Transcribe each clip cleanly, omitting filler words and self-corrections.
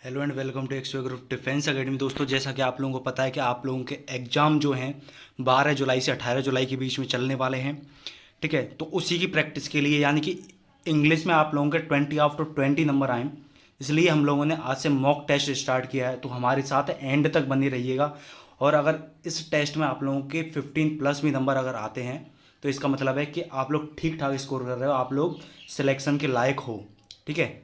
Hello and welcome to Exo Group Defence Academy. दोस्तों, जैसा कि आप लोगों को पता है कि आप लोगों के एग्ज़ाम जो हैं 12 जुलाई से 18 जुलाई के बीच में चलने वाले हैं। ठीक है, तो उसी की प्रैक्टिस के लिए यानी कि इंग्लिश में आप लोगों के 20 आउट ऑफ 20 नंबर आए, इसलिए हम लोगों ने आज से मॉक टेस्ट स्टार्ट किया है। तो हमारे साथ एंड तक बने रहिएगा। और अगर इस टेस्ट में आप लोगों के 15 प्लस भी नंबर अगर आते हैं तो इसका मतलब है कि आप लोग ठीक ठाक स्कोर कर रहे हो, आप लोग सिलेक्शन के लायक हो। ठीक है,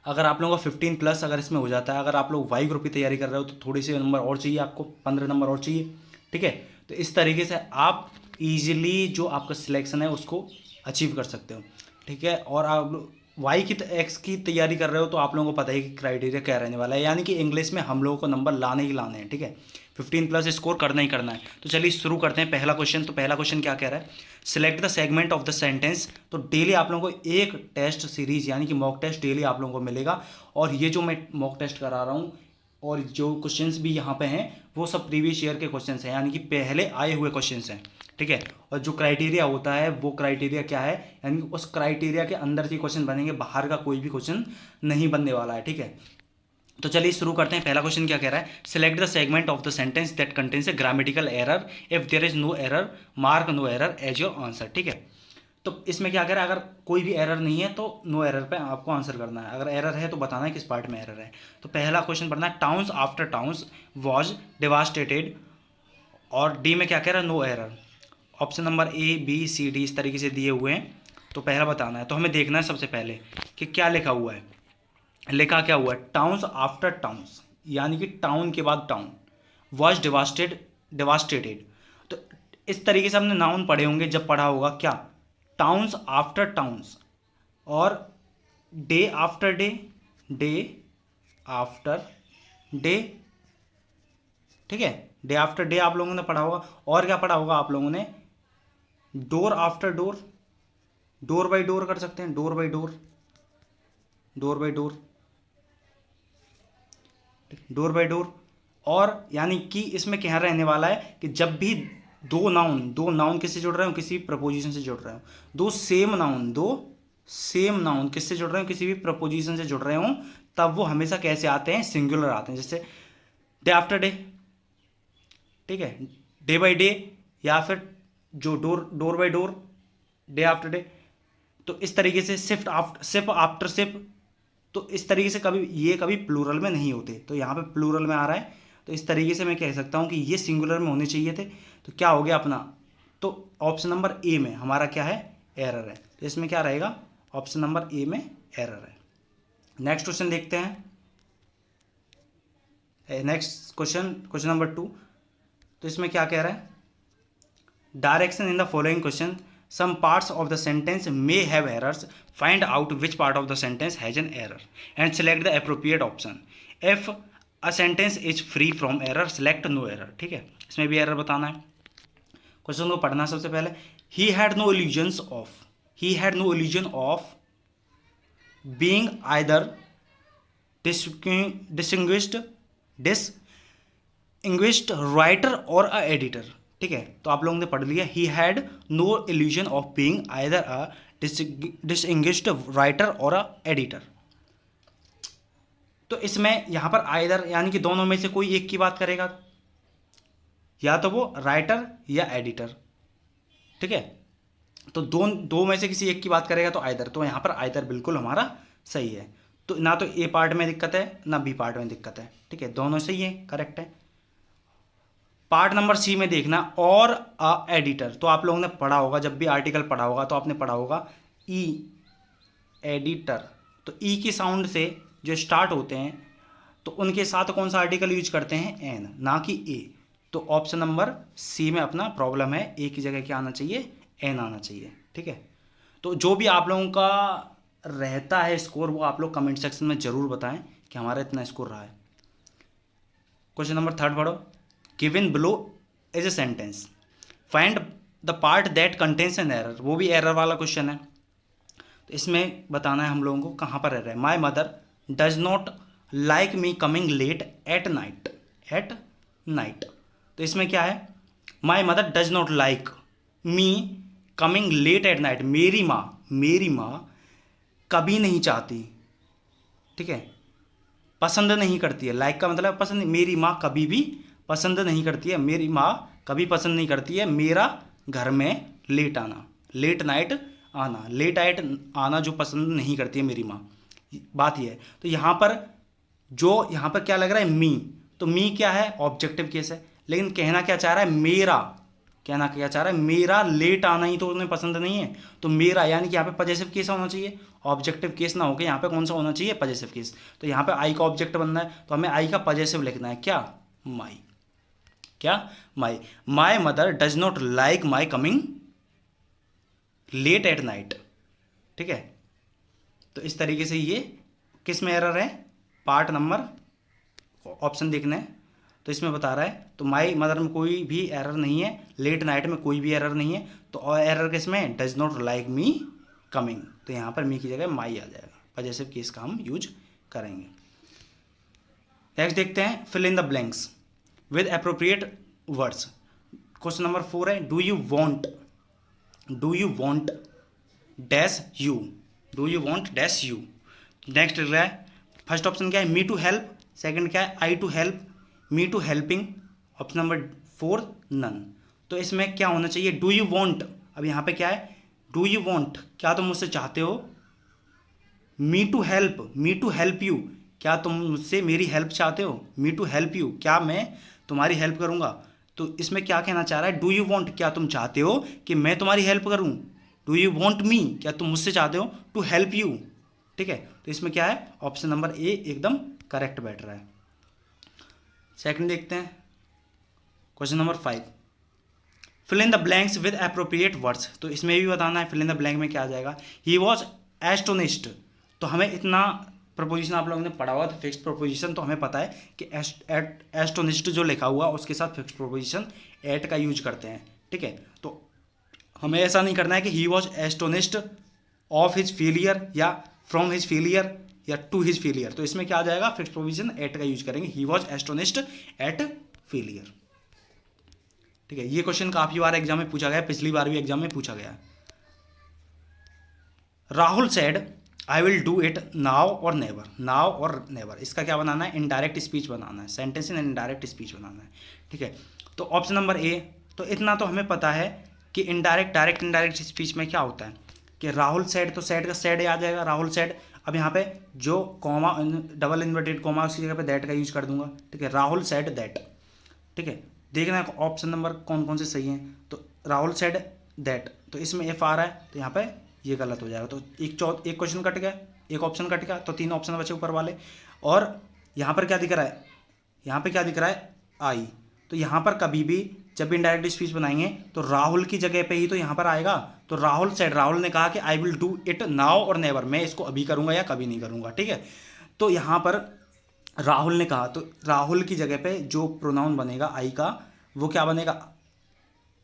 अगर आप लोगों का 15 प्लस अगर इसमें हो जाता है, अगर आप लोग वाई ग्रुप की तैयारी कर रहे हो तो थोड़ी सी नंबर और चाहिए, आपको 15 नंबर और चाहिए। ठीक है, तो इस तरीके से आप इजीली जो आपका सिलेक्शन है उसको अचीव कर सकते हो। ठीक है, और आप वाई की एक्स की तैयारी कर रहे हो तो आप लोगों को पता है कि क्राइटेरिया क्या रहने वाला है, यानी कि इंग्लिश में हम लोगों को नंबर लाने ही लाने हैं। ठीक है, 15 प्लस स्कोर करना ही करना है। तो चलिए शुरू करते हैं पहला क्वेश्चन। तो पहला क्वेश्चन क्या कह रहा है, select the segment of the sentence. तो डेली आप लोगों को एक टेस्ट सीरीज यानी कि मॉक टेस्ट डेली आप लोगों को मिलेगा। और ये जो मैं मॉक टेस्ट करा रहा हूँ और जो क्वेश्चंस भी यहाँ पे हैं वो सब प्रीवियस ईयर के क्वेश्चंस हैं, यानी कि पहले आए हुए क्वेश्चंस हैं। ठीक है, और जो क्राइटेरिया होता है वो क्राइटेरिया क्या है, यानी कि उस क्राइटेरिया के अंदर से क्वेश्चन बनेंगे, बाहर का कोई भी क्वेश्चन नहीं बनने वाला है। ठीक है, तो चलिए शुरू करते हैं। पहला क्वेश्चन क्या कह रहा है, select the segment of the sentence that contains a grammatical error, if there is no error mark no error as your answer. ठीक है, तो इसमें क्या कह रहा है, अगर कोई भी एरर नहीं है तो नो एरर पे आपको आंसर करना है, अगर एरर है तो बताना है किस पार्ट में एरर है। तो पहला क्वेश्चन पढ़ना है, towns after towns was devastated, और डी में क्या कह रहा है, no error. Option number A B C D इस तरीके से दिए हुए हैं, तो पहला बताना है। तो हमें देखना है सबसे पहले कि क्या लिखा हुआ है। लिखा क्या हुआ है, टाउन्स आफ्टर टाउन्स, यानी कि टाउन के बाद टाउन, वॉज डिवास्टेटेड। तो इस तरीके से हमने नाउन पढ़े होंगे, जब पढ़ा होगा क्या, टाउन्स आफ्टर टाउन्स, और day after day, day after day. ठीक है, डे आफ्टर डे आप लोगों ने पढ़ा होगा। और क्या पढ़ा होगा आप लोगों ने, door after door, door by door कर सकते हैं, door by door, door by door, door by door. और यानी कि इसमें क्या रहने वाला है कि जब भी दो नाउन किससे जुड़ रहे हो, किसी प्रपोजिशन से जुड़ रहे हो, दो सेम नाउन किससे जुड़ रहे हो, किसी भी प्रपोजिशन से जुड़ रहे हो, तब वो हमेशा कैसे आते हैं, सिंगुलर आते हैं। जैसे डे आफ्टर डे, ठीक है, डे बाई डे, या फिर जो door door by door, day after day. तो इस तरीके से शिप आफ्टर शिप, तो इस तरीके से कभी ये कभी प्लूरल में नहीं होते, तो यहाँ पे प्लूरल में आ रहा है। तो इस तरीके से मैं कह सकता हूँ कि ये सिंगुलर में होने चाहिए थे। तो क्या हो गया अपना, तो ऑप्शन नंबर ए में हमारा क्या है, एरर है। तो इसमें क्या रहेगा, ऑप्शन नंबर ए में एरर है। नेक्स्ट क्वेश्चन देखते हैं। Next question, question number 2। तो इसमें क्या कह रहा है, direction in the following question, some parts of the sentence may have errors, find out which part of the sentence has an error and select the appropriate option, if a sentence is free from error select no error। ठीक है, इसमें भी error बताना है। Question को पढ़ना सबसे पहले, he had no illusion of being either distinguished writer or a editor। ठीक है, तो आप लोगों ने पढ़ लिया, he had no illusion of being either a distinguished writer और अ एडिटर। तो इसमें यहां पर आइदर यानी कि दोनों में से कोई एक की बात करेगा, या तो वो राइटर या एडिटर। ठीक है, तो दो में से किसी एक की बात करेगा तो आइदर, तो यहां पर आइदर बिल्कुल हमारा सही है। तो ना तो ए पार्ट में दिक्कत है ना बी पार्ट में दिक्कत है। ठीक है, दोनों सही है, करेक्ट है। पार्ट नंबर सी में देखना, और अ एडिटर, तो आप लोगों ने पढ़ा होगा, जब भी आर्टिकल पढ़ा होगा तो आपने पढ़ा होगा ई, एडिटर। तो ई की साउंड से जो स्टार्ट होते हैं तो उनके साथ कौन सा आर्टिकल यूज करते हैं, एन, ना कि ए। तो ऑप्शन नंबर सी में अपना प्रॉब्लम है, ए की जगह क्या आना चाहिए, एन आना चाहिए। ठीक है, तो जो भी आप लोगों का रहता है स्कोर वो आप लोग कमेंट सेक्शन में जरूर बताएं कि हमारा इतना स्कोर रहा है। क्वेश्चन नंबर 3 पढ़ो, given below is a sentence, find the part that contains an error. वो भी एरर वाला क्वेश्चन है, तो इसमें बताना है हम लोगों को कहाँ पर एरर है। My mother does not like me coming late at night. तो इसमें क्या है, my mother does not like me coming late at night, मेरी माँ कभी नहीं चाहती। ठीक है, पसंद नहीं करती है। लाइक का मतलब पसंद, मेरी माँ कभी भी पसंद नहीं करती है, मेरी माँ कभी पसंद नहीं करती है मेरा घर में लेट आना, लेट नाइट आना, लेट नाइट आना जो पसंद नहीं करती है मेरी माँ। बात यह है। तो यहाँ पर जो यहाँ पर क्या लग रहा है, मी, तो मी क्या है, ऑब्जेक्टिव केस है, लेकिन कहना क्या चाह रहा है, मेरा, कहना क्या चाह रहा है, मेरा लेट आना ही तो उन्हें पसंद नहीं है। तो मेरा यानी कि यहाँ पे पजेसिव केस होना चाहिए, ऑब्जेक्टिव केस ना होकर यहाँ पे कौन सा होना चाहिए, पजेसिव केस। तो यहाँ पे आई का ऑब्जेक्ट बनना है, तो हमें आई का पजेसिव लिखना है, क्या, माई, क्या, my. My mother does not like my coming late at night. ठीक है, तो इस तरीके से ये किस में एरर है, पार्ट नंबर, ऑप्शन देखना है तो इसमें बता रहा है। तो माई मदर में कोई भी एरर नहीं है, लेट नाइट में कोई भी एरर नहीं है, तो एरर किस में, does not like me coming, तो यहाँ पर मी की जगह माई आ जाएगा, पजेसिव केस का हम यूज करेंगे। नेक्स्ट देखते हैं, fill in the blanks with appropriate words. Question number 4 है, do you want dash you, do you want dash you. Next लिख रहा है, फर्स्ट ऑप्शन क्या है, मी टू हेल्प, सेकंड क्या है, I to help, me to helping, option number 4 none. तो इसमें क्या होना चाहिए, डू यू वॉन्ट, अब यहाँ पे क्या है, डू यू वॉन्ट, क्या तुम मुझसे चाहते हो, मी टू हेल्प यू, क्या तुम मुझसे मेरी हेल्प चाहते हो, मी टू हेल्प यू, क्या मैं तुम्हारी हेल्प करूँगा। तो इसमें क्या कहना चाह रहा है, डू यू वॉन्ट, क्या तुम चाहते हो कि मैं तुम्हारी हेल्प करूँ, डू यू वॉन्ट मी, क्या तुम मुझसे चाहते हो टू हेल्प यू। ठीक है, तो इसमें क्या है, ऑप्शन नंबर ए एकदम करेक्ट बैठ रहा है। सेकंड देखते हैं, question number 5, fill in the blanks with appropriate words. तो इसमें भी बताना है फिल इन द ब्लैंक में क्या आ जाएगा, ही वॉज एस्टोनिस्ड। तो हमें इतना प्रपोजिशन आप लोगों ने पढ़ा हुआ था, फिक्स्ड प्रपोजिशन, तो हमें पता है कि एस्टोनिस्ड जो लिखा हुआ उसके साथ फिक्स्ड प्रपोजिशन एट का यूज करते हैं। ठीक है, तो हमें ऐसा नहीं करना है कि he was astonished of his failure या फ्रॉम हिज फेलियर या टू हिज फेलियर। तो इसमें क्या आ जाएगा, फिक्स्ड प्रोविजन एट का यूज करेंगे, he was astonished at failure. ठीक है, ये क्वेश्चन काफी बार एग्जाम में पूछा गया, पिछली बार भी एग्जाम में पूछा गया। Rahul said I will do it now और नेवर, नाउ और नेवर, इसका क्या बनाना है, इनडायरेक्ट स्पीच बनाना है, सेंटेंस इन इनडायरेक्ट स्पीच बनाना है। ठीक है, तो ऑप्शन नंबर ए, तो इतना तो हमें पता है कि इनडायरेक्ट, डायरेक्ट, इनडायरेक्ट स्पीच में क्या होता है कि राहुल सेड, तो सेड का सेड आ जाएगा, राहुल सेड। अब यहाँ पे जो कॉमा, डबल इन्वर्टेड कॉमा, उसकी जगह पे दैट का यूज कर दूंगा। ठीक है, राहुल सेड दैट। ठीक है, देखना है ऑप्शन नंबर कौन कौन से सही हैं। तो राहुल सेड दैट, तो इसमें एफ आ रहा है, तो यहाँ पे ये गलत हो जाएगा। तो एक क्वेश्चन कट गया, एक ऑप्शन कट गया, तो 3 ऑप्शन बचे ऊपर वाले। और यहाँ पर क्या दिख रहा है, यहाँ पे क्या दिख रहा है, आई। तो यहाँ पर कभी भी जब भी इनडायरेक्ट स्पीच बनाएंगे तो राहुल की जगह पे ही तो यहाँ पर आएगा। तो राहुल सेड, राहुल ने कहा कि I will do it now और नेवर, मैं इसको अभी करूँगा या कभी नहीं करूँगा। ठीक है, तो यहाँ पर राहुल ने कहा, तो राहुल की जगह पे जो प्रोनाउन बनेगा आई का, वो क्या बनेगा,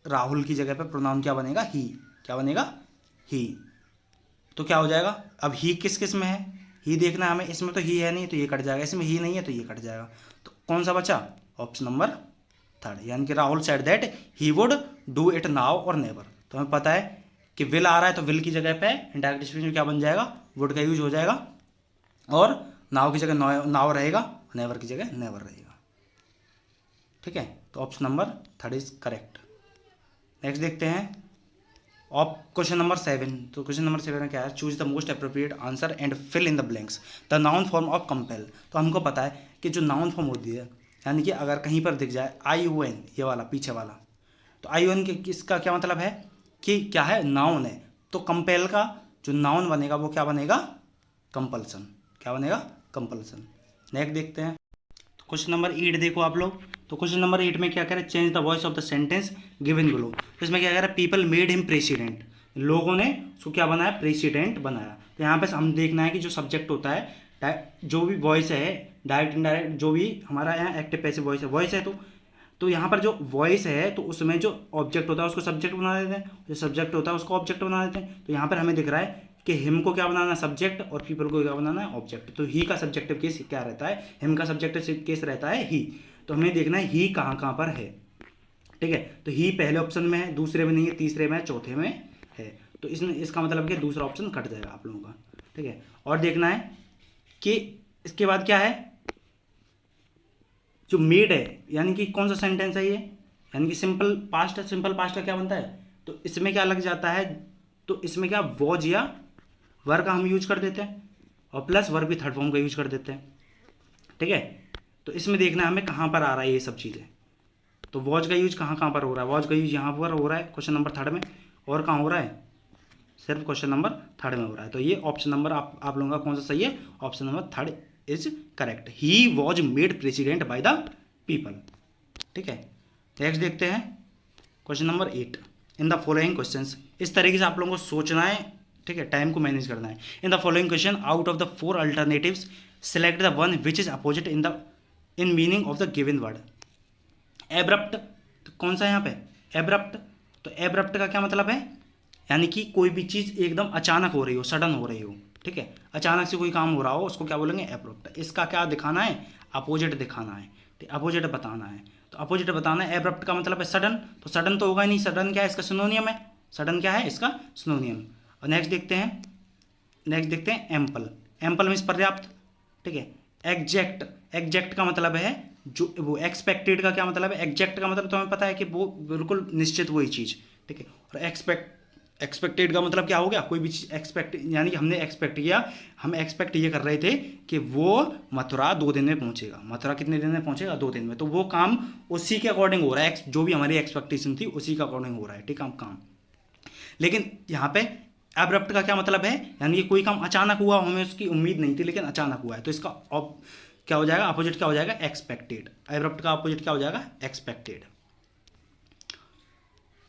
राहुल की जगह पे प्रोनाउन क्या बनेगा, ही, क्या बनेगा, ही। तो क्या हो जाएगा, अब ही किस किस में है, ही देखना है हमें, इसमें तो ही है नहीं तो ये कट जाएगा, इसमें ही नहीं है तो ये कट जाएगा। तो कौन सा बचा, ऑप्शन नंबर 3, यानी कि Rahul said that he would do it now और नेवर। तो हमें पता है कि विल आ रहा है, तो विल की जगह पे इनडायरेक्ट स्पीच में क्या बन जाएगा, वुड का यूज हो जाएगा, और नाउ की जगह नाउ रहेगा, नेवर की जगह नेवर रहेगा। ठीक है, तो option number 3 is correct. Next देखते हैं ऑप क्वेश्चन नंबर 7। तो क्वेश्चन नंबर 7 में क्या है, choose the most appropriate answer and fill in the blanks the noun form of compel. तो हमको पता है कि जो नाउन फॉर्म होती है, यानी कि अगर कहीं पर दिख जाए आई ओ एन, ये वाला पीछे वाला, तो आई ओ एन के इसका क्या मतलब है कि क्या है, नाउन है। तो कंपेल का जो नाउन बनेगा वो क्या बनेगा, कंपल्सन, क्या बनेगा, कंपल्सन। नेक्स्ट देखते हैं, तो क्वेश्चन नंबर 8 देखो आप लोग। तो क्वेश्चन नंबर 8 में क्या कह रहा है, change the voice of the sentence given below. तो इसमें क्या कह रहा है, पीपल मेड हिम प्रेसिडेंट, लोगों ने उसको क्या बनाया, प्रेसिडेंट बनाया। तो यहाँ पे हम देखना है कि जो सब्जेक्ट होता है, जो भी वॉइस है, डायरेक्ट इनडायरेक्ट, जो भी हमारा यहाँ एक्टिव पैसिव वॉइस है, वॉइस है, तो यहाँ पर जो वॉइस है तो उसमें जो ऑब्जेक्ट होता है उसको सब्जेक्ट बना देते हैं, जो सब्जेक्ट होता है उसको ऑब्जेक्ट बना देते हैं। तो यहाँ पर हमें दिख रहा है कि हिम को क्या बनाना है, सब्जेक्ट, और पीपल को क्या बनाना है, ऑब्जेक्ट। तो ही का सब्जेक्टिव केस क्या रहता है, हिम का सब्जेक्टिव केस रहता है ही। तो हमें देखना है ही कहाँ कहाँ पर है। ठीक है, तो ही पहले ऑप्शन में है, दूसरे में नहीं है, तीसरे में है, चौथे में है। तो इसमें इसका मतलब कि दूसरा ऑप्शन कट जाएगा आप लोगों का। ठीक है, और देखना है कि इसके बाद क्या है, जो मेड है यानी कि कौन सा सेंटेंस है ये, यानी कि सिंपल पास्ट है। सिंपल पास्ट का क्या बनता है, तो इसमें क्या लग जाता है, तो इसमें क्या वॉज या वर का हम यूज कर देते हैं और प्लस वर्ब भी थर्ड फॉर्म का यूज कर देते हैं। ठीक है, तो इसमें देखना है हमें कहाँ पर आ रहा है ये सब चीज़ें। तो वॉज का यूज कहाँ कहाँ पर हो रहा है, वॉज का यूज यहाँ पर हो रहा है क्वेश्चन नंबर 3 में, और कहाँ हो रहा है, सिर्फ क्वेश्चन नंबर 3 में हो रहा है। तो ये ऑप्शन नंबर आप लोगों का कौन सा सही है, option number 3 is correct. He was made president by the people. ठीक है, नेक्स्ट देखते हैं question number 8। In the following questions, इस तरीके से आप लोगों को सोचना है। ठीक है, टाइम को मैनेज करना है। इन the following question out of the 4 alternatives select the one which is opposite in meaning of the given word. Abrupt, तो कौन सा यहाँ पे एब्रप्ट, तो एब्रप्ट का क्या मतलब है, यानी कि कोई भी चीज़ एकदम अचानक हो रही हो, सडन हो रही हो। ठीक है, अचानक से कोई काम हो रहा हो उसको क्या बोलेंगे, एब्रप्ट। इसका क्या दिखाना है, अपोजिट दिखाना है, अपोजिट बताना है। तो अपोजिट बताना है, एब्रप्ट का मतलब है सडन, तो सडन तो होगा ही नहीं, सडन क्या है, इसका सिनोनियम है। सडन क्या है, इसका सिनोनियम। और नेक्स्ट देखते हैं एम्पल। एम्पल मीन्स पर्याप्त। ठीक है, एग्जैक्ट, एग्जैक्ट का मतलब है जो वो, एक्सपेक्टेड का क्या मतलब है, एग्जैक्ट का मतलब तो हमें पता है कि वो बिल्कुल निश्चित वही चीज़। ठीक है, और एक्सपेक्टेड का मतलब क्या हो गया, कोई भी चीज़ एक्सपेक्ट, यानी कि हमने एक्सपेक्ट किया, हम एक्सपेक्ट ये कर रहे थे कि वो मथुरा 2 दिन में पहुंचेगा। मथुरा कितने दिन में पहुंचेगा, 2 दिन में। तो वो काम उसी के अकॉर्डिंग हो रहा है, जो भी हमारी एक्सपेक्टेशन थी उसी के अकॉर्डिंग हो रहा है। ठीक है, काम। लेकिन यहाँ पे एब्रप्ट का क्या मतलब है, यानी कि कोई काम अचानक हुआ, हमें उसकी उम्मीद नहीं थी लेकिन अचानक हुआ है, तो इसका क्या हो जाएगा, अपोजिट क्या हो जाएगा, एक्सपेक्टेड। एब्रप्ट का अपोजिट क्या हो जाएगा, एक्सपेक्टेड।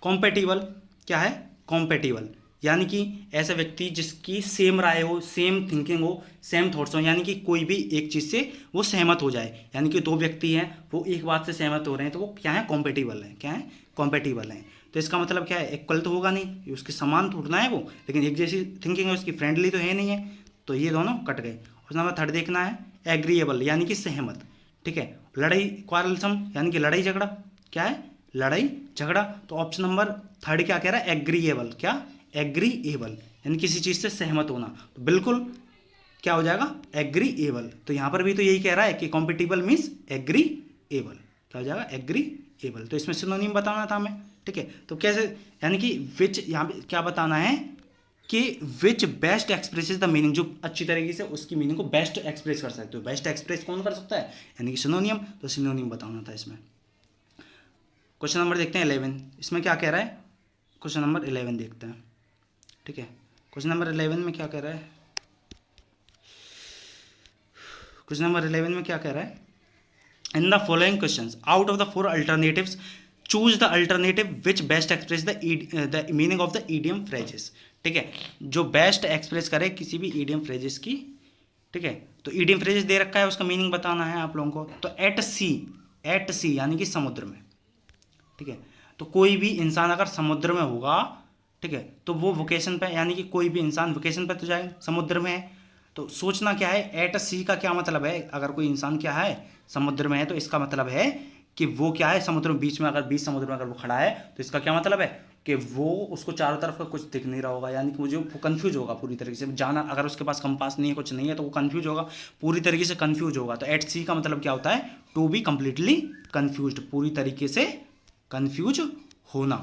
कॉम्पेटिबल क्या है, कॉम्पेटिबल यानी कि ऐसा व्यक्ति जिसकी सेम राय हो, सेम थिंकिंग हो, सेम थॉट्स हो, यानी कि कोई भी एक चीज़ से वो सहमत हो जाए। यानी कि 2 व्यक्ति हैं, वो एक बात से सहमत हो रहे हैं, तो वो क्या है, कॉम्पेटिबल है। क्या है, कॉम्पेटिबल है। तो इसका मतलब क्या है, इक्वल तो होगा नहीं, उसके समान थोड़ा है वो, लेकिन एक जैसी थिंकिंग है उसकी, फ्रेंडली तो है नहीं है, तो ये दोनों कट गए। और नंबर 3 देखना है, एग्रीएबल यानी कि सहमत। ठीक है, लड़ाई, क्वारलसम यानी कि लड़ाई झगड़ा। क्या है, लड़ाई झगड़ा। तो ऑप्शन नंबर 3 क्या कह रहा है, एग्रीएबल। क्या, एग्रीएबल यानी किसी चीज़ से सहमत होना, तो बिल्कुल क्या हो जाएगा, एग्रीएबल। तो यहाँ पर भी तो यही कह रहा है कि कॉम्पिटिबल मीन्स एग्रीएबल। क्या हो जाएगा, एग्रीएबल। तो इसमें सिनोनिम बताना था हमें। ठीक है, तो कैसे, यानी कि विच, यहाँ पे क्या बताना है कि विच बेस्ट एक्सप्रेसेस द मीनिंग, जो अच्छी तरीके से उसकी मीनिंग को बेस्ट एक्सप्रेस कर सकते हो। बेस्ट एक्सप्रेस कौन कर सकता है, यानी कि सिनोनियम। तो सिनोनियम बताना था इसमें। क्वेश्चन नंबर देखते हैं 11, इसमें क्या कह रहा है, क्वेश्चन नंबर 11 देखते हैं। ठीक है, क्वेश्चन नंबर 11 में क्या कह रहा है, क्वेश्चन नंबर 11 में क्या कह रहा है, इन the following questions out of the 4 alternatives choose the alternative which best express the meaning of the idiom phrases. ठीक है, जो बेस्ट एक्सप्रेस करे किसी भी ईडियम फ्रेजेस की। ठीक है, तो ईडियम फ्रेजेस दे रखा है, उसका मीनिंग बताना है आप लोगों को। तो एट सी यानी कि समुद्र में। ठीक है, तो कोई भी इंसान अगर समुद्र में होगा, ठीक है, तो वो वोकेशन पे, यानी कि कोई भी इंसान वोकेशन पे तो जाए, समुद्र में है। तो सोचना क्या है, एट सी का क्या मतलब है, अगर कोई इंसान क्या है, समुद्र में है, तो इसका मतलब है कि वो क्या है, समुद्र में, बीच में, अगर बीच समुद्र में अगर वो खड़ा है, तो इसका क्या मतलब है कि वो, उसको चारों तरफ का कुछ दिख नहीं रहा होगा, यानी कि मुझे वो कंफ्यूज होगा पूरी तरीके से जाना। अगर उसके पास कंपास नहीं है, कुछ नहीं है, तो वो कंफ्यूज होगा, पूरी तरीके से कंफ्यूज होगा। तो एट सी का मतलब क्या होता है, टू बी कंप्लीटली कंफ्यूज्ड, पूरी तरीके से कंफ्यूज होना।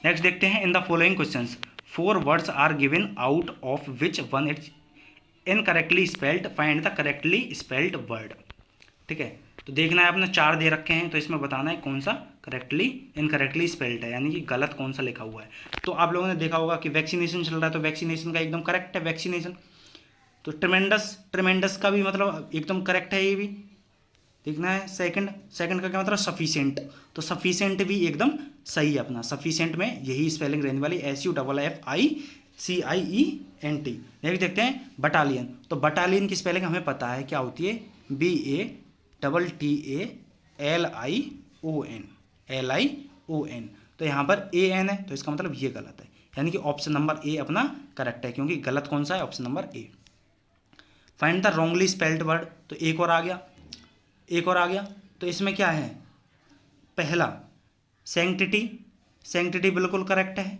नेक्स्ट देखते हैं, in the following questions 4 words are given out of which one it's incorrectly spelled, find the correctly spelled word. ठीक है, तो देखना है, अपने 4 दे रखे हैं, तो इसमें बताना है कौन सा करेक्टली इनकरेक्टली स्पेल्ड है, यानी कि गलत कौन सा लिखा हुआ है। तो आप लोगों ने देखा होगा कि वैक्सीनेशन चल रहा है, तो वैक्सीनेशन का एकदम करेक्ट है वैक्सीनेशन। तो ट्रेमेंडस का भी मतलब एकदम करेक्ट है, ये भी देखना है। सेकंड का क्या मतलब, सफिशिएंट, तो सफिशिएंट भी एकदम सही है अपना। सफिशिएंट में यही स्पेलिंग रहने वाली, SUFFICIENT। नेक्स्ट देखते हैं बटालियन। तो बटालियन की स्पेलिंग हमें पता है क्या होती है, BATTALION। तो यहाँ पर AN है, तो इसका मतलब ये गलत है, यानी कि ऑप्शन नंबर ए अपना करेक्ट है, क्योंकि गलत कौन सा है, option number A. Find the wrongly spelled word, तो एक और आ गया। तो इसमें क्या है, पहला सैंक्टिटी बिल्कुल करेक्ट है।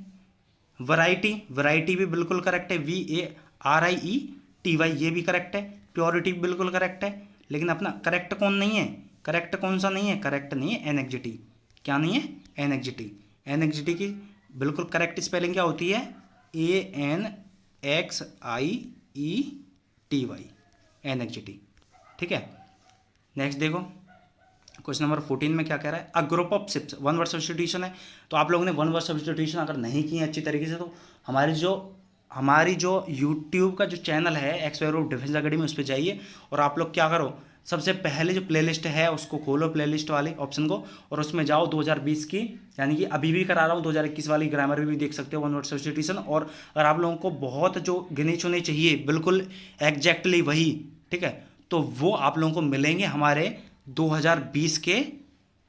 वैरायटी भी बिल्कुल करेक्ट है, VARIETY, ये भी करेक्ट है। प्योरिटी बिल्कुल करेक्ट है। लेकिन अपना करेक्ट कौन नहीं है, करेक्ट कौन सा नहीं है, करेक्ट नहीं है एनएक्जिटी। क्या नहीं है, एनएक्जिटी। एनएक्जिटी की बिल्कुल करेक्ट स्पेलिंग क्या होती है, ANXIETY, एनएक्जिटी। ठीक है, नेक्स्ट देखो क्वेश्चन नंबर 14 में क्या कह रहा है, a group of ships, one word substitution है। तो आप लोगों ने वन वर्ड सब्स्टिट्यूशन अगर नहीं की है अच्छी तरीके से तो हमारी जो यूट्यूब का जो चैनल है एक्स-वाई डिफेंस अकेडमी, उस पर जाइए और आप लोग क्या करो, सबसे पहले जो प्लेलिस्ट है उसको खोलो, प्लेलिस्ट वाले ऑप्शन को, और उसमें जाओ 2020 की, यानी कि अभी भी करा रहा हूँ 2021 वाली ग्रामर भी देख सकते हो, वन वर्ड सब्स्टिट्यूशन। और अगर आप लोगों को बहुत जो गिने चुने चाहिए बिल्कुल एग्जैक्टली वही, ठीक है, तो वो आप लोगों को मिलेंगे हमारे 2020 के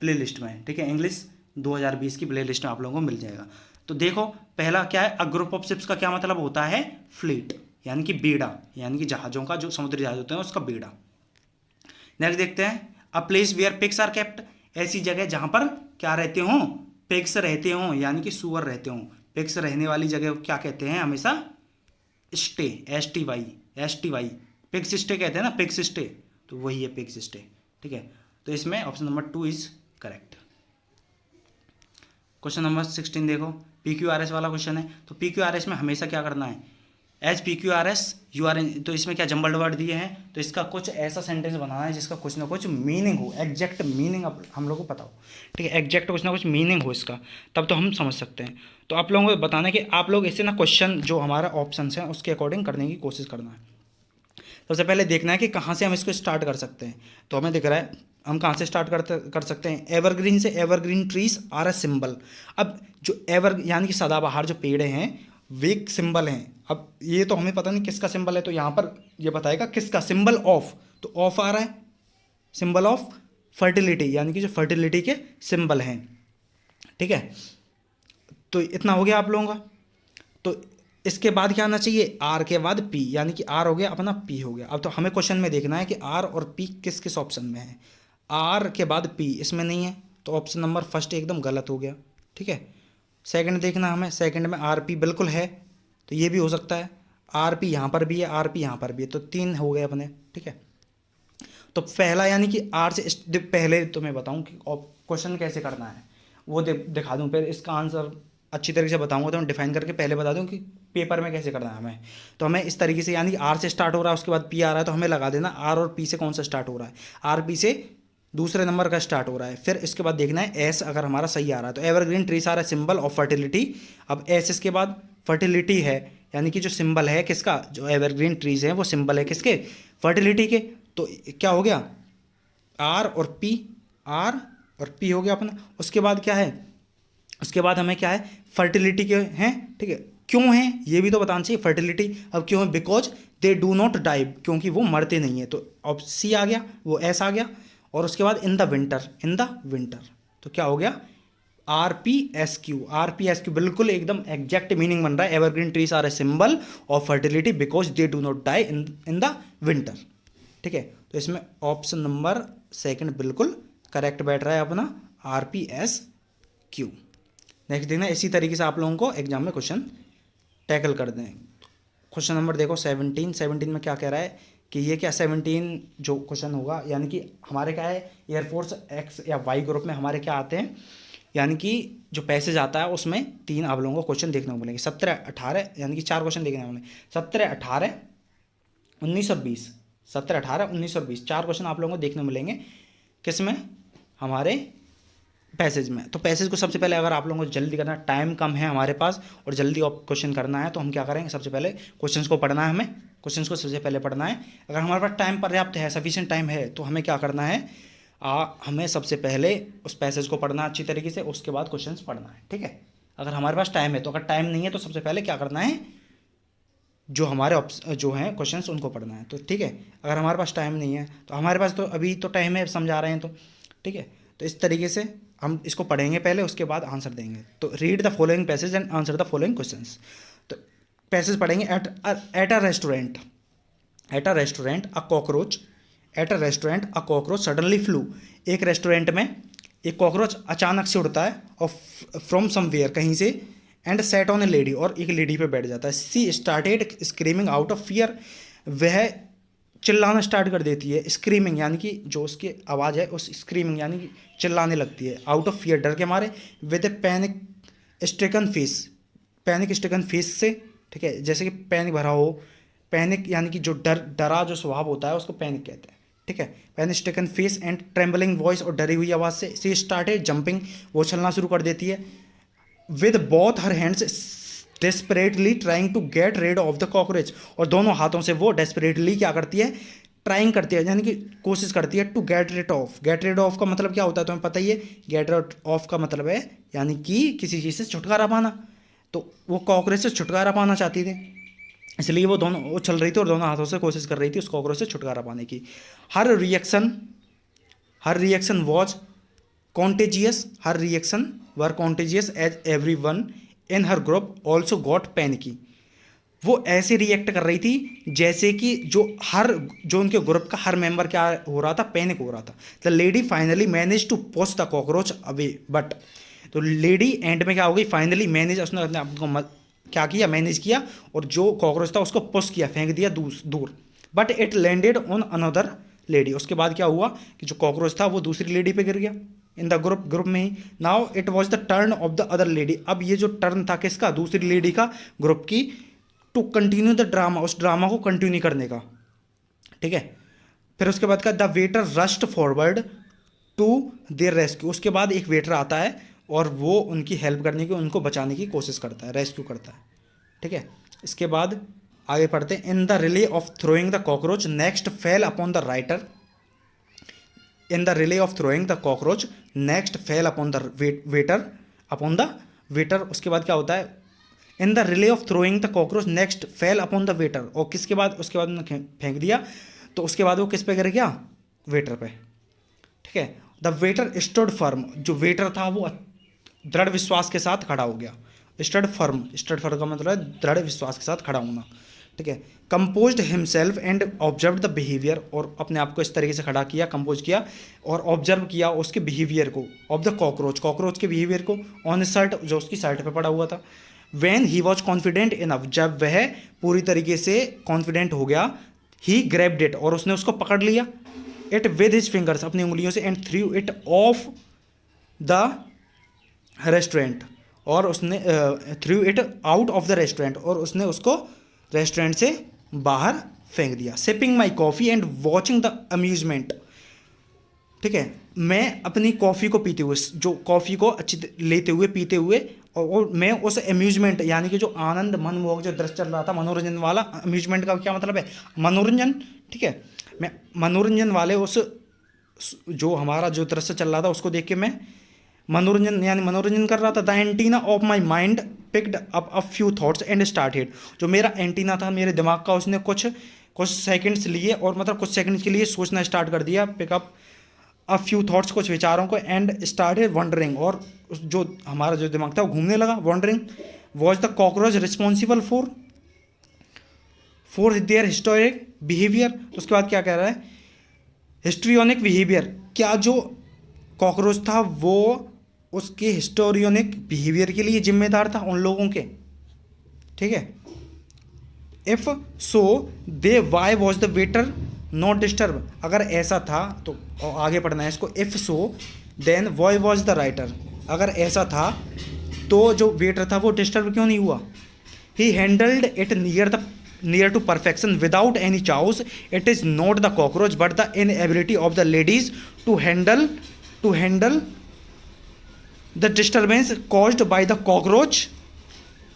प्लेलिस्ट में। ठीक है, इंग्लिश 2020 की प्लेलिस्ट में आप लोगों को मिल जाएगा। तो देखो पहला क्या है, अ ग्रुप ऑफ शिप्स का क्या मतलब होता है, फ्लीट, यानी कि बेड़ा, यानी कि जहाज़ों का, जो समुद्री जहाज होते हैं उसका बेड़ा। नेक्स्ट देखते हैं, a place where pigs are kept, ऐसी जगह जहां पर क्या रहते हो, पिग्स रहते हो, यानी कि सुअर रहते हो। पिग्स रहने वाली जगह को क्या कहते हैं हमेशा, स्टे, STY, पिग्स स्टे कहते हैं ना, पिग्स स्टे, तो वही है पिग्स स्टे। ठीक है, तो इसमें option number 2 is correct. Question number 16 देखो, PQRS वाला क्वेश्चन है। तो PQRS में हमेशा क्या करना है, as PQRS you are in, तो इसमें क्या जंबल्ड वर्ड दिए हैं, तो इसका कुछ ऐसा सेंटेंस बनाना है जिसका कुछ ना कुछ मीनिंग हो, एग्जैक्ट मीनिंग हम लोग को पता हो। ठीक है, एग्जैक्ट कुछ ना कुछ मीनिंग हो इसका, तब तो हम समझ सकते हैं। तो आप लोगों को बताना है कि आप लोग इसे ना क्वेश्चन जो हमारा ऑप्शन है उसके अकॉर्डिंग करने की कोशिश करना है। सबसे पहले देखना है कि कहाँ से हम इसको स्टार्ट कर सकते हैं। तो हमें दिख रहा है हम कहाँ से स्टार्ट कर सकते हैं, एवरग्रीन से, evergreen trees are a symbol. अब जो एवर यानी कि सदाबहार जो पेड़ हैं वे एक सिंबल हैं। अब ये तो हमें पता नहीं किसका सिंबल है, तो यहाँ पर ये बताएगा किसका, सिंबल ऑफ, तो ऑफ आ रहा है, सिंबल ऑफ फर्टिलिटी, यानी कि जो फर्टिलिटी के सिंबल हैं। ठीक है, तो इतना हो गया आप लोगों का। तो इसके बाद क्या आना चाहिए, आर के बाद पी, यानी कि आर हो गया अपना, पी हो गया। अब तो हमें क्वेश्चन में देखना है कि आर और पी किस किस ऑप्शन में है। आर के बाद पी इसमें नहीं है, तो ऑप्शन नंबर फर्स्ट एकदम गलत हो गया। ठीक है, सेकंड देखना हमें, सेकंड में आर पी बिल्कुल है, तो ये भी हो सकता है। आर पी यहाँ पर भी है, आर पी यहाँ पर भी है, तो 3 हो गए अपने। ठीक है, तो पहला यानी कि आर से पहले तो मैं बताऊँ कि क्वेश्चन कैसे करना है वो दिखा दूँ, फिर इसका आंसर अच्छी तरीके से बताऊँगा, तो मैं डिफाइन करके पहले बता दूँ कि पेपर में कैसे करना है हमें। तो हमें इस तरीके से, यानी कि आर से स्टार्ट हो रहा है उसके बाद पी आ रहा है, तो हमें लगा देना आर और पी से कौन सा स्टार्ट हो रहा है, आर पी से दूसरे नंबर का स्टार्ट हो रहा है। फिर इसके बाद देखना है एस अगर हमारा सही आ रहा है, तो evergreen trees are symbol of fertility. अब एस इसके बाद फर्टिलिटी है, यानी कि जो सिंबल है किसका, जो एवरग्रीन ट्रीज हैं वो सिंबल है किसके, फर्टिलिटी के। तो क्या हो गया, आर और पी, आर और पी हो गया अपना। उसके बाद क्या है, उसके बाद हमें क्या है, फर्टिलिटी के हैं। ठीक है, क्यों हैं ये भी तो बताना चाहिए, फर्टिलिटी अब क्यों है, because they do not die, क्योंकि वो मरते नहीं है, तो अब सी आ गया, वो एस आ गया। और उसके बाद इन the winter, in the winter, तो क्या हो गया, RPSQ, RPSQ बिल्कुल एकदम एग्जैक्ट मीनिंग बन रहा है, evergreen trees are a symbol of fertility because they do not die in the winter. ठीक है, तो इसमें ऑप्शन नंबर सेकंड बिल्कुल करेक्ट बैठ रहा है अपना, RPSQ। नेक्स्ट देखना, इसी तरीके से आप लोगों को एग्जाम में क्वेश्चन टैकल कर दें। क्वेश्चन नंबर देखो 17 में क्या कह रहा है कि ये क्या 17 जो क्वेश्चन होगा, यानी कि हमारे क्या है, एयरफोर्स एक्स या वाई ग्रुप में हमारे क्या आते हैं, यानी कि जो पैसेज आता है उसमें 3 आप लोगों को क्वेश्चन देखने को मिलेंगे, 17, 18, यानी कि 4 क्वेश्चन देखने को मिलेंगे, 17, 18, 19 और 20, 17, 18, 19 और 20, 4 क्वेश्चन आप लोगों को देखने को मिलेंगे किसमें, हमारे पैसेज में। तो पैसेज को सबसे पहले अगर आप लोगों को जल्दी करना, टाइम कम है हमारे पास और जल्दी क्वेश्चन करना है, तो हम क्या करेंगे, सबसे पहले क्वेश्चंस को पढ़ना है, हमें क्वेश्चंस को सबसे पहले पढ़ना है। अगर हमारे पास टाइम पर्याप्त है, सफिशिएंट टाइम है, तो हमें क्या करना है, हमें सबसे पहले उस पैसेज को पढ़ना अच्छी तरीके से, उसके बाद क्वेश्चंस पढ़ना है। ठीक है, अगर हमारे पास टाइम है, तो अगर टाइम नहीं है तो सबसे पहले क्या करना है, जो हमारे जो हैं क्वेश्चंस उनको पढ़ना है। तो ठीक है, अगर हमारे पास टाइम नहीं है, तो हमारे पास तो अभी तो टाइम है, समझा रहे हैं तो ठीक है, तो इस तरीके से हम इसको पढ़ेंगे पहले, उसके बाद आंसर देंगे। तो read the following passage and answer the following questions. तो पैसेज पढ़ेंगे, at a restaurant, at a restaurant a cockroach, at a restaurant a cockroach suddenly flu, एक रेस्टोरेंट में एक कॉकरोच अचानक से उड़ता है और फ्रॉम समवेयर, कहीं से, and set on a lady, और एक लेडी पे बैठ जाता है। She started screaming out of fear, वह चिल्लाना स्टार्ट कर देती है, स्क्रीमिंग यानी कि जो उसकी आवाज़ है उस स्क्रीमिंग यानी कि चिल्लाने लगती है, आउट ऑफ फियर डर के मारे, with A panic stricken face, panic stricken face से, ठीक है, जैसे कि पैनिक भरा हो, पैनिक यानी कि जो डरा जो स्वभाव होता है उसको पैनिक कहते हैं, ठीक है, panic stricken face and trembling voice, और डरी हुई आवाज़ से सी स्टार्टेड जंपिंग, वो चलना शुरू कर देती है, with both her hands desperately trying to get rid of the cockroach, और दोनों हाथों से वो डेस्परेटली क्या करती है, ट्राइंग करती है यानी कि कोशिश करती है to get rid of. Get rid of का मतलब क्या होता है तुम्हें पता ही है, गेट रेड ऑफ का मतलब है यानी कि किसी चीज़ से छुटकारा पाना, तो वो कॉकरोच से छुटकारा पाना चाहती थी, इसलिए वो चल रही थी और दोनों हाथों से कोशिश कर रही थी उस कॉकरोच से छुटकारा पाने की। Her reaction was contagious, her reaction were contagious as everyone in her group also got panicky, वो ऐसे रिएक्ट कर रही थी जैसे कि जो उनके ग्रुप का हर मेंबर क्या हो रहा था, पैनिक हो रहा था। The lady finally manage to push the cockroach away, but तो लेडी एंड में क्या हो गई, फाइनली मैनेज, उसने अपने आप को क्या किया, मैनेज किया, और जो कॉकरोच था उसको पुश किया, फेंक दिया दूर, but it landed on another lady, उसके बाद क्या हुआ कि जो कॉकरोच था वो दूसरी लेडी पे गिर गया, इन द ग्रुप में ही। Now it was the turn of the other lady, अब ये जो टर्न था किसका, दूसरी लेडी का, ग्रुप की, टू कंटिन्यू द ड्रामा, उस ड्रामा को कंटिन्यू करने का, ठीक है। फिर उसके बाद का the waiter rushed forward to their rescue, उसके बाद एक वेटर आता है और वो उनकी हेल्प करने की, उनको बचाने की कोशिश करता है, रेस्क्यू करता है, ठीक है। इसके बाद आगे पढ़ते हैं, in the relay of throwing the cockroach next fail upon the writer, in the relay of throwing the cockroach next fail upon the waiter, उसके बाद क्या होता है, in the relay of throwing the cockroach next fail upon the waiter, और किसके बाद, उसके बाद उन्होंने फेंक दिया, तो उसके बाद वो किस पे गिर गया, वेटर पे, ठीक है। द वेटर स्टूड फर्म, जो वेटर था वो दृढ़ विश्वास के साथ खड़ा हो गया, स्टड फर्म का मतलब है दृढ़ विश्वास के साथ खड़ा होना, ठीक है। Composed himself and observe the behaviour, और अपने आप को इस तरीके से खड़ा किया, कंपोज किया और ऑब्जर्व किया उसके बिहेवियर को, ऑफ द कॉकरोच के बिहेवियर को, ऑन शर्ट, जो उसकी शर्ट पे पड़ा हुआ था। When he was confident enough, जब वह पूरी तरीके से कॉन्फिडेंट हो गया, he grabbed it, और उसने उसको पकड़ लिया, it with his fingers, अपनी उंगलियों से, and threw it off the restaurant, और उसने threw it out of the restaurant, और उसने उसको रेस्टोरेंट से बाहर फेंक दिया। sipping my coffee and watching the amusement, ठीक है, मैं अपनी कॉफ़ी को पीते हुए, जो कॉफ़ी को अच्छी लेते हुए पीते हुए, और मैं उस अम्यूजमेंट यानी कि जो आनंद मनमोहक जो दृश्य चल रहा था, मनोरंजन वाला, अम्यूजमेंट का क्या मतलब है, मनोरंजन, ठीक है, मैं मनोरंजन वाले उस जो हमारा जो दृश्य चल रहा था उसको देख के मैं मनोरंजन कर रहा था। The antenna of my mind picked up a few thoughts and started, जो मेरा एंटीना था मेरे दिमाग का, उसने कुछ सेकंड्स लिए, और मतलब कुछ सेकंड्स के लिए सोचना स्टार्ट कर दिया, पिकअप अ फ्यू थॉट्स, कुछ विचारों को, एंड स्टार्टेड वंडरिंग, और जो हमारा जो दिमाग था वो घूमने लगा, wondering. Was the cockroach responsible for their historic behaviour, तो उसके बाद क्या कह रहा है, हिस्ट्रियोनिक बिहेवियर, क्या जो कॉकरोच था वो उसके हिस्टोरियोनिक बिहेवियर के लिए जिम्मेदार था, उन लोगों के, ठीक है। If so they why was the waiter not disturb, अगर ऐसा था तो आगे पढ़ना है इसको, if so then why was the writer, अगर ऐसा था तो जो वेटर था वो डिस्टर्ब क्यों नहीं हुआ। He handled it near to perfection without any chaos, it is not the cockroach but the inability of the ladies to handle the disturbance caused by the cockroach,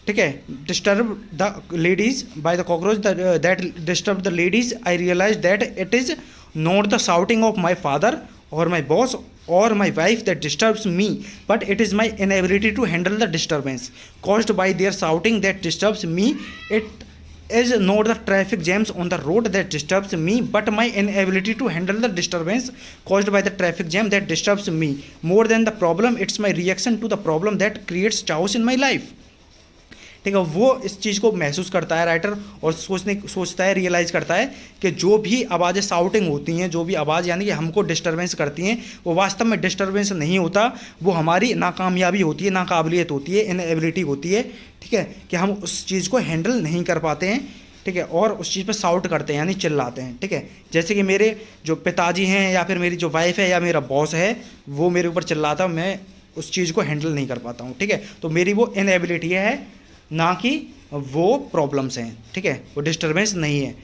ठीक है, disturb the ladies by the cockroach that disturb the ladies, I realise that it is not the shouting of my father और my boss or my wife that disturbs me, but it is my inability to handle the disturbance caused by their shouting that disturbs me. It is not the traffic jams on the road that disturbs me, but my inability to handle the disturbance caused by the traffic jam that disturbs me. More than the problem, it's my reaction to the problem that creates chaos in my life. ठीक है, वो इस चीज़ को महसूस करता है writer, और सोचता है, रियलाइज़ करता है कि जो भी आवाज़ें शाउटिंग होती हैं, जो भी आवाज़ यानी कि हमको डिस्टर्बेंस करती हैं, वो वास्तव में डिस्टर्बेंस नहीं होता, वो हमारी नाकामयाबी होती है, नाकाबिलियत होती है, इनएबिलिटी होती है, ठीक है, कि हम उस चीज़ को हैंडल नहीं कर पाते हैं, ठीक है, और उस चीज़ पे शाउट करते हैं यानी चिल्लाते हैं, ठीक है। जैसे कि मेरे जो पिताजी हैं या फिर मेरी जो वाइफ है या मेरा बॉस है, वो मेरे ऊपर चिल्लाता है, मैं उस चीज़ को हैंडल नहीं कर पाता हूँ, ठीक है। तो मेरी वो इनएबिलिटी है, ना कि वो प्रॉब्लम्स हैं, ठीक है, वो डिस्टर्बेंस नहीं है।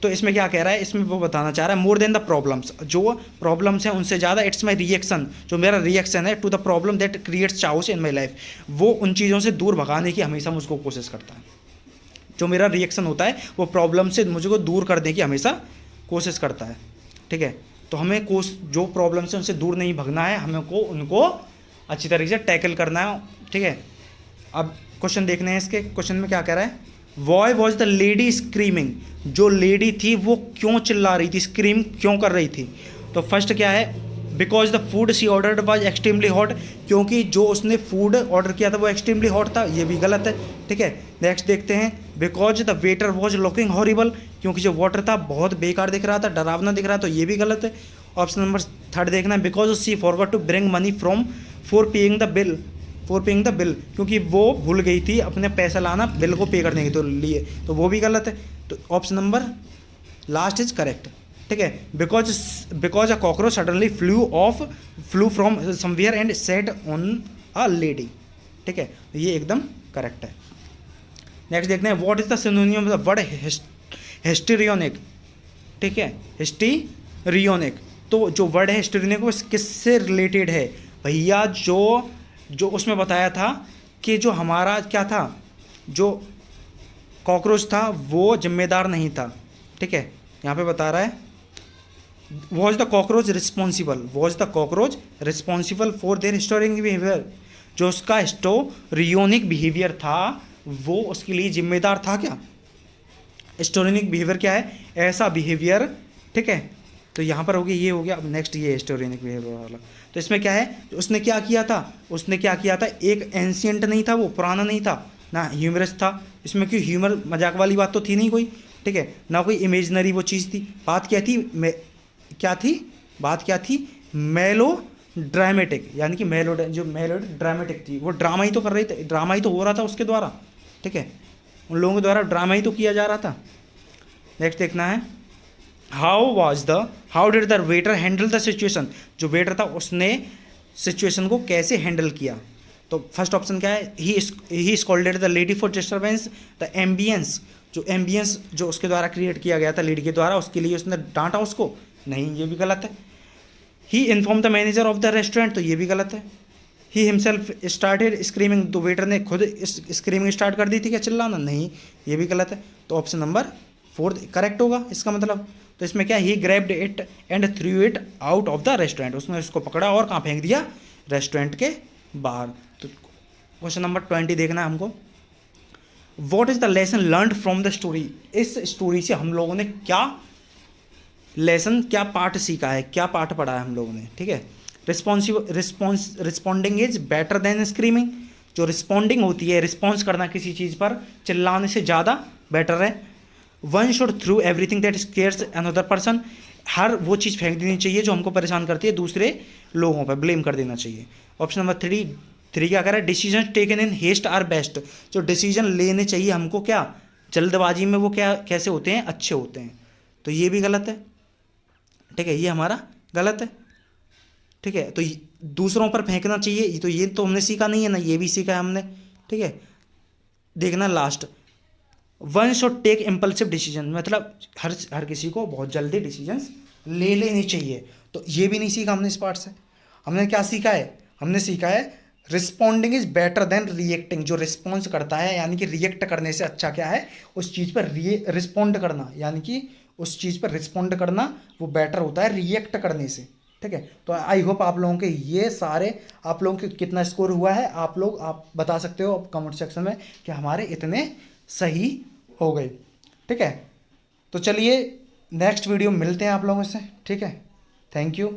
तो इसमें क्या कह रहा है, इसमें वो बताना चाह रहा है मोर देन द प्रॉब्लम्स, जो प्रॉब्लम्स हैं उनसे ज़्यादा इट्स माई रिएक्शन, जो मेरा रिएक्शन है to the problem that creates chaos in my life, वो उन चीज़ों से दूर भगाने की हमेशा मुझको कोशिश करता है। जो मेरा रिएक्शन होता है वो प्रॉब्लम से मुझको दूर करने की हमेशा कोशिश करता है, ठीक है। तो हमें जो प्रॉब्लम्स हैं उनसे दूर नहीं भगना है, हमें को उनको अच्छी तरीके से टैकल करना है, ठीक है। अब क्वेश्चन देखने हैं इसके। क्वेश्चन में क्या कह रहा है, वॉय वॉज द लेडी स्क्रीमिंग, जो लेडी थी वो क्यों चिल्ला रही थी, स्क्रीम क्यों कर रही थी। तो फर्स्ट क्या है, because the food she ordered was extremely hot, क्योंकि जो उसने फूड ऑर्डर किया था वो एक्सट्रीमली हॉट था, ये भी गलत है, ठीक है। नेक्स्ट देखते हैं, because the waiter was looking horrible, क्योंकि जो वाटर था बहुत बेकार दिख रहा था, डरावना दिख रहा था, तो ये भी गलत है। ऑप्शन नंबर थर्ड देखना है, because she forgot to bring money from for paying the bill, क्योंकि वो भूल गई थी अपने पैसा लाना बिल को पे करने के तो लिए, तो वो भी गलत है। तो option number last is correct, ठीक है। Because a cockroach suddenly flew from somewhere and set on a lady, ठीक है, ये एकदम करेक्ट है। नेक्स्ट देखते हैं, what is the synonym of the word histrionic, ठीक है, हिस्टीरियोनिक। तो जो वर्ड है हिस्टेरियोनिक वो किससे रिलेटेड है भैया, जो उसमें बताया था कि जो हमारा क्या था, जो कॉकरोच था वो जिम्मेदार नहीं था, ठीक है। यहाँ पे बता रहा है, was the cockroach responsible for their historic behaviour, जो उसका हिस्टोरियोनिक बिहेवियर था वो उसके लिए जिम्मेदार था क्या। हिस्टोरियोनिक बिहेवियर क्या है, ऐसा बिहेवियर, ठीक है। तो यहाँ पर हो गया, ये हो गया। अब नेक्स्ट ये हिस्टोरियोनिक बिहेवियर वाला, तो इसमें क्या है, उसने क्या किया था, एक एंशियंट नहीं था, वो पुराना नहीं था, ना ह्यूमरस था, इसमें क्यों ह्यूमर मजाक वाली बात तो थी नहीं कोई, ठीक है, ना कोई इमेजनरी वो चीज़ थी। बात क्या थी, मेलो ड्रामेटिक, यानी कि मेलो ड्रामेटिक थी, वो ड्रामा ही तो कर रही थी, ड्रामा ही तो हो रहा था उसके द्वारा, ठीक है, उन लोगों के द्वारा ड्रामा ही तो किया जा रहा था। नेक्स्ट देखना है, how did the waiter handle the situation, जो वेटर था उसने सिचुएशन को कैसे हैंडल किया। तो फर्स्ट ऑप्शन क्या है, he scolded the lady for disturbance the ambience, जो उसके द्वारा क्रिएट किया गया था लेडी के द्वारा, उसके लिए उसने डांटा उसको, नहीं, ये भी गलत है। He inform the manager of the restaurant, तो ये भी गलत है। ही हिमसेल्फ स्टार्टेड स्क्रीमिंग, तो वेटर ने खुद स्क्रीमिंग स्टार्ट कर दी थी क्या, चिल्लाना, नहीं, ये भी गलत है। तो ऑप्शन नंबर फोर्थ करेक्ट होगा इसका मतलब। तो इसमें क्या, he grabbed it and threw it out of the restaurant, उसने उसको पकड़ा और कहाँ फेंक दिया, रेस्टोरेंट के बाहर। तो क्वेश्चन नंबर 20 देखना है हमको, what is the lesson learned from the story, इस स्टोरी से हम लोगों ने क्या लेसन, क्या पाठ सीखा है, क्या पाठ पढ़ा है हम लोगों ने, ठीक है। Responding is better than screaming, जो रिस्पॉन्डिंग होती है, रिस्पॉन्स करना किसी चीज़ पर चिल्लाने से ज़्यादा बेटर है। One should throw everything that scares another person, हर वो चीज़ फेंक देनी चाहिए जो हमको परेशान करती है, दूसरे लोगों पर ब्लेम कर देना चाहिए। ऑप्शन नंबर थ्री क्या कह रहा है, decision taken in haste are best, जो डिसीजन लेने चाहिए हमको क्या जल्दबाजी में, वो क्या कैसे होते हैं, अच्छे होते हैं, तो ये भी गलत है, ठीक है, ये हमारा गलत है, ठीक है। तो दूसरों पर फेंकना चाहिए, तो ये तो हमने सीखा नहीं है ना, ये भी सीखा है हमने, ठीक है। देखना last, one should take impulsive decision, मतलब हर किसी को बहुत जल्दी डिसीजंस ले लेनी चाहिए, तो ये भी नहीं सीखा हमने इस पार्ट से। हमने क्या सीखा है, हमने सीखा है responding is better than reacting, जो रिस्पॉन्स करता है यानी कि रिएक्ट करने से अच्छा क्या है, उस चीज़ पर रिस्पॉन्ड करना, यानी कि उस चीज़ पर रिस्पॉन्ड करना वो बेटर होता है रिएक्ट करने से, ठीक है। तो आई होप आप लोगों के ये सारे, आप लोगों के कितना स्कोर हुआ है आप बता सकते हो कमेंट सेक्शन में कि हमारे इतने सही हो गए, ठीक है। तो चलिए नेक्स्ट वीडियो मिलते हैं आप लोगों से, ठीक है। Thank you.